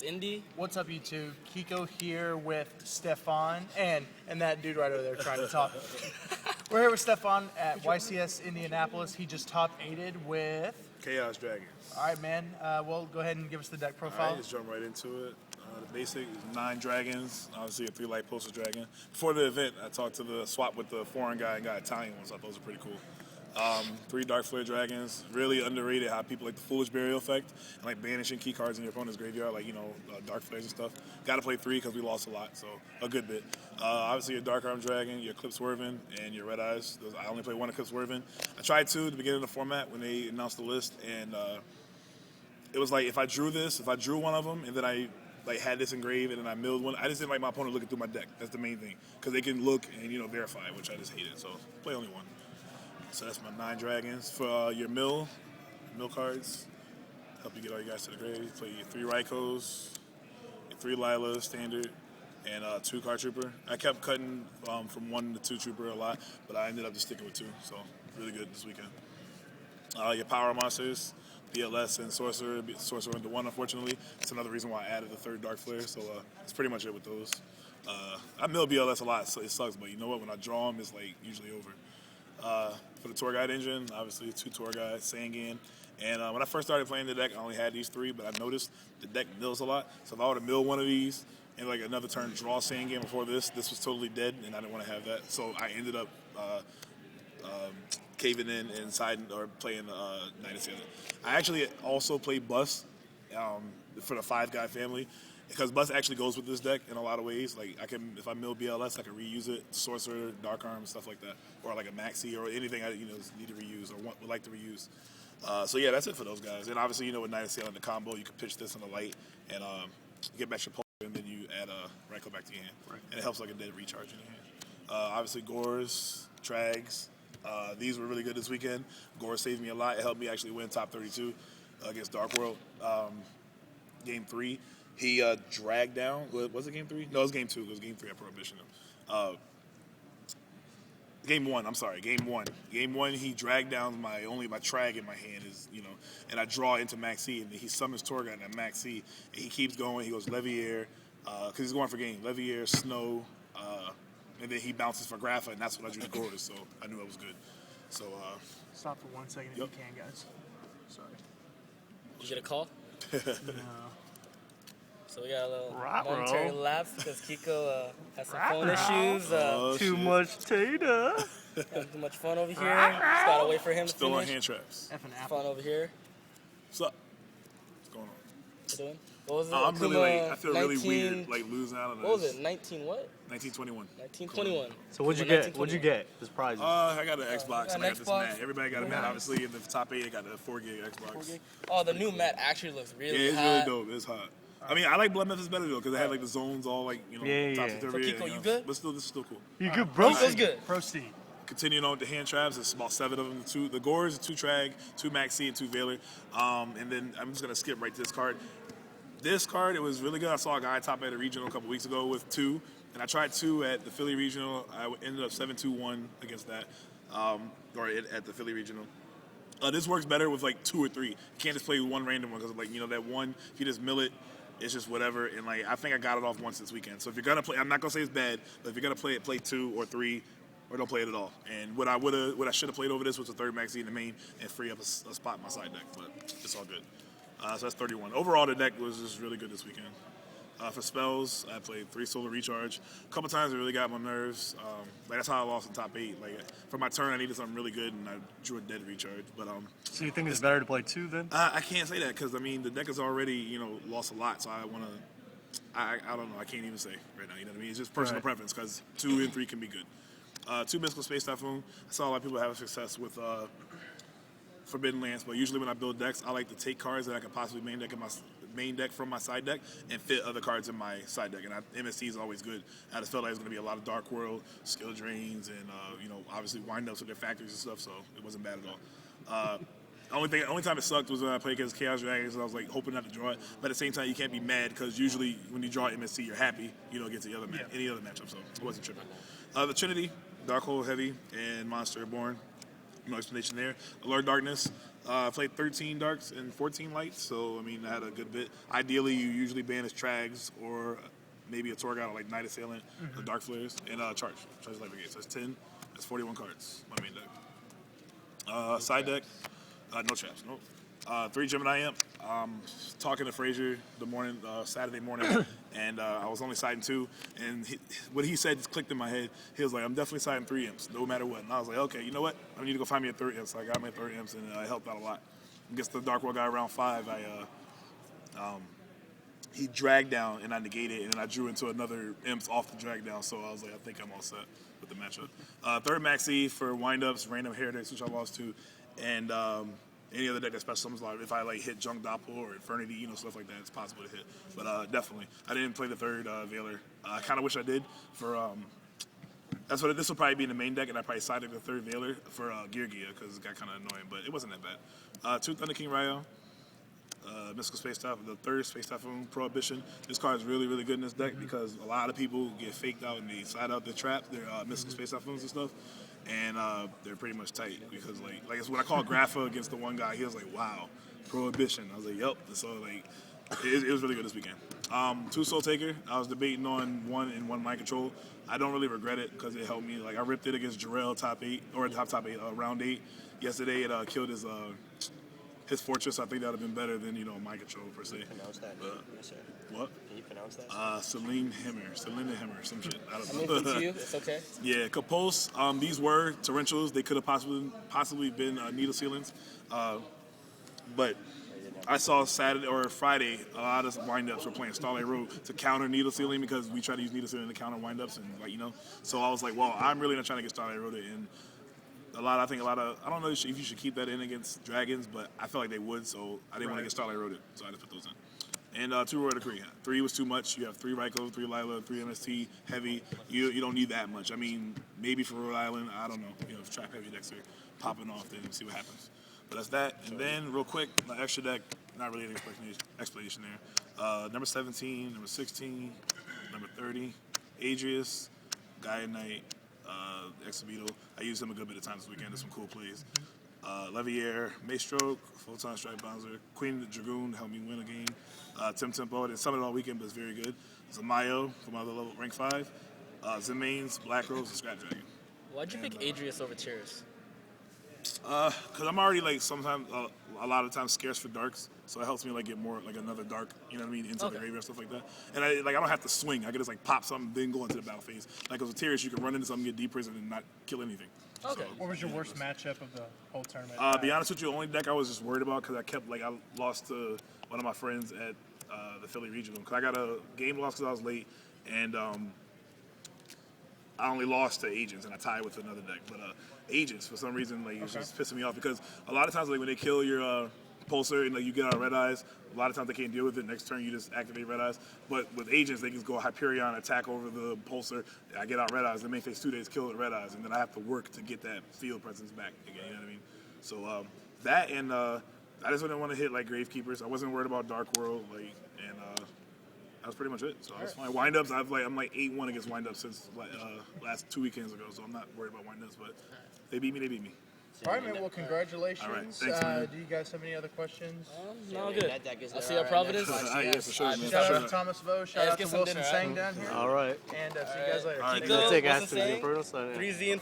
YCS Indy. What's up, YouTube? Kiko here with Steffon and that dude right over there trying to talk. We're here with Steffon at YCS Indianapolis. He just top 8'd with Chaos Dragons. All right, man. Well, go ahead and give us the deck profile. All right, just jump right into it. The basic is 9 dragons, obviously a 3 light poster dragon. Before the event, I talked to the swap with the foreign guy and got Italian ones. I thought those were pretty cool. 3 dark flare dragons, really underrated how people like the foolish burial effect and like banishing key cards in your opponent's graveyard, like dark flares and stuff. Got to play 3 because we lost a lot, so a good bit. Obviously your dark arm dragon, your Eclipse Swervin, and your red eyes. I only play 1 Eclipse Swervin. I tried 2 at the beginning of the format when they announced the list, and it was like if I drew one of them and then I had this engraved and then I milled one, I just didn't like my opponent looking through my deck. That's the main thing, because they can look and verify, which I just hated. So play only 1. So that's my 9 dragons. For your mill cards, help you get all you guys to the grave. Play your 3 Raikos, your 3 Lilas standard, and 2 card trooper. I kept cutting from 1 to 2 trooper a lot, but I ended up just sticking with 2. So really good this weekend. Your power monsters, BLS and Sorcerer into 1, unfortunately. That's another reason why I added the 3rd Dark Flare, so that's pretty much it with those. I mill BLS a lot, so it sucks, but you know what? When I draw them, it's usually over. For the tour guide engine, obviously 2 tour guides, Tsang, and when I first started playing the deck, I only had these 3, but I noticed the deck mills a lot. So if I were to mill one of these and another turn draw Tsang before this was totally dead, and I didn't want to have that. So I ended up caving in and siding or playing Night of Season. I actually also played Bus for the 5-guy family, because Bus actually goes with this deck in a lot of ways. If I mill BLS, I can reuse it, Sorcerer, Dark Arm, stuff like that, or like a Maxi or anything I need to reuse or would like to reuse. So yeah, that's it for those guys. And obviously, with Night of Sail in the combo, you can pitch this on the light and get back your poker, and then you add a Raiko back to your hand, and it helps like a dead recharge in your hand. Obviously, Gores, Trags. These were really good this weekend. Gore saved me a lot. It helped me actually win top 32 against Dark World. Game 3. He dragged down. Was it game 3? No, it was game 2. It was game 3 at Prohibition. Game 1. I'm sorry. Game 1. Game 1. He dragged down my Trag in my hand and I draw into Maxi, and he summons Torgon at Maxi, and he keeps going. He goes Levier, because he's going for game. Levier, Snow, and then he bounces for Grapha, and that's what I drew the Gores. So I knew it was good. So Stop for 1 second if you can, guys. Sorry. Did you get a call? No. So we got a little momentary lapse because Kiko has some phone issues. Too much data. Having too much fun over here. Just gotta wait for him to still finish. on hand traps. Fun over here. What's up? What's going on? What you doing? What was it? I'm really late. I feel really weird, losing out on this. What was it? 19 what? 1921. 1921. So what'd you get? What'd you get? As prizes? I got an Xbox and I got this Xbox. mat. Everybody got a mat. Obviously, in the top 8, I got a 4-gig Xbox. 4 gig? Oh, the new mat actually looks really it's hot. really dope. It's hot. I mean, I like Blood Memphis better though, because they had the zones all top So Kiko, you good? But still, this is still cool. You good, bro? Kiko's good. Proceed. Continuing on with the hand traps, it's about 7 of them. The Gores, 2 Trag, 2 Maxi, and 2 Veiler. And then I'm just gonna skip right to this card. This card, it was really good. I saw a guy top at a regional a couple weeks ago with 2, and I tried 2 at the Philly regional. I ended up 7-2-1 against that, or at the Philly regional. This works better with 2 or 3. You can't just play 1 random one, because that one, if you just mill it, it's just whatever. And I think I got it off once this weekend. So if you're gonna play, I'm not gonna say it's bad, but if you're gonna play it, play 2 or 3, or don't play it at all. And what I should have played over this was a 3rd Maxi in the main and free up a spot in my side deck, but it's all good. So that's 31. Overall, the deck was just really good this weekend. For spells, I played 3 Solar Recharge. A couple times it really got my nerves. That's how I lost in top 8. For my turn, I needed something really good, and I drew a dead recharge. But so you think it's better to play 2 then? I can't say that, because the deck has already lost a lot. So I want to. I don't know. I can't even say right now. You know what I mean? It's just personal preference, because 2 and 3 can be good. 2 Mystical Space Typhoon. I saw a lot of people having success with Forbidden Lands, but usually when I build decks, I like to take cards that I could possibly main deck from my side deck and fit other cards in my side deck. And MST is always good. I just felt like it was going to be a lot of Dark World, skill drains, and obviously wind-ups with their factories and stuff, so it wasn't bad at all. Only time it sucked was when I played against Chaos Dragons, and I was hoping not to draw it. But at the same time, you can't be mad, because usually when you draw MST, you're happy, against any other matchup, so it wasn't tripping. The Trinity, Dark Hole Heavy, and Monster Born. No explanation there. Alert Darkness. I played 13 darks and 14 lights, so I mean I had a good bit. Ideally, you usually banish Trags or maybe a Torg out like Night Assailant, the Dark Flares, and Charge Light Brigade. So that's 10. That's 41 cards. My main deck. Side deck, no traps. Nope. 3 Gemini Imp. Talking to Frazier Saturday morning, and I was only siding 2. And what he said just clicked in my head. He was like, "I'm definitely siding 3 imps, no matter what." And I was like, "Okay, you know what? I need to go find me a third imp." So I got my third imps, and it helped out a lot. Against the Dark World guy around 5, he dragged down, and I negated, and then I drew into another imps off the drag down. So I was like, I think I'm all set with the matchup. Third Maxi for windups, random heretics, which I lost to, and any other deck that special summons, like if I like hit Junk Doppel or Infernity, stuff like that, it's possible to hit. But definitely, I didn't play the third Veiler. I kind of wish I did. This will probably be in the main deck, and I probably sided the third Veiler for Gear because it got kind of annoying, but it wasn't that bad. 2 Thunder King Ryo. Mystical Space Typhoon, the third Space Typhoon Prohibition. This card is really, really good in this deck because a lot of people get faked out and they side out their trap, their Mystical Space Typhoons and stuff, and they're pretty much tight because like it's when I called Grapha against the one guy, he was like, "Wow, Prohibition." I was like, "Yep." So like, it was really good this weekend. 2 Soul Taker. I was debating on 1 and 1 Mind Control. I don't really regret it because it helped me. Like I ripped it against Jarrell top 8 round 8 yesterday. It killed his fortress. I think that would have been better than Mind Control per se. Can you pronounce that name? Yes, sir. What? Can you pronounce that? Celine Hemmer, some shit. I don't I mean, know. if it's you, it's okay. Yeah, Compulse. These were torrentials. They could have possibly been needle sealings, but I saw Saturday or Friday a lot of windups were playing Starlight Road to counter needle sealing because we try to use needle sealing to counter windups and So I was like, well, I'm really not trying to get Starlight Road in. I don't know if you should keep that in against dragons, but I felt like they would, so I didn't want to get Starlight Roaded, so I just put those in. And 2 Royal Decree. 3 was too much. You have 3 Raikou, 3 Lila, 3 MST, heavy. You don't need that much. I mean, maybe for Rhode Island, I don't know. If trap heavy decks are popping off, then see what happens. But that's that. And then, real quick, my extra deck, not really an explanation there. Number 17, number 16, number 30, Adrius, Gaia Knight, Exhibito. I used him a good bit of times this weekend. There's some cool plays. Levier, Maestroke, Photon Strike Bouncer, Queen Dragoon helped me win a game. Tim Tempo, I didn't summon it all weekend, but it's very good. Zamayo from other level, rank 5. Zimains, Black Rose, and Scrap Dragon. Why'd you pick Adrius over Tiras? Because I'm already sometimes a lot of times scarce for darks, so it helps me get more another dark, into the graveyard, stuff like that. And I don't have to swing. I can just pop something, then go into the battle phase. Like with Tiras, you can run into something, get deep prison, and not kill anything. Okay. So, What was your worst matchup of the whole tournament? Be honest with you, the only deck I was just worried about because I kept I lost to one of my friends at the Philly Regional because I got a game loss because I was late, and I only lost to Agents and I tied with another deck. But Agents, for some reason, it's just pissing me off because a lot of times when they kill your Pulsar and you get out Red Eyes, a lot of times they can't deal with it. Next turn you just activate Red Eyes. But with Agents, they can just go Hyperion, attack over the Pulsar. I get out Red Eyes. The main phase 2 days kill it Red Eyes, and then I have to work to get that field presence back again. You know what I mean? So that and I just didn't want to hit Gravekeepers. I wasn't worried about Dark World, and that was pretty much it. So I was fine. Windups, I'm 8-1 against windups since last 2 weekends ago. So I'm not worried about windups, but they beat me. All right, man. Well, congratulations. All right. Thanks, man. Do you guys have any other questions? No, good. That deck is I'll there see how Providence. Yeah, for sure, man. Shout out to Thomas Vo. Shout out to get some Wilson dinner, Tsang down here. All right. And see you guys later. All right. Kiko, That's it, guys. what's the saying? 3zinferno. 3zinferno.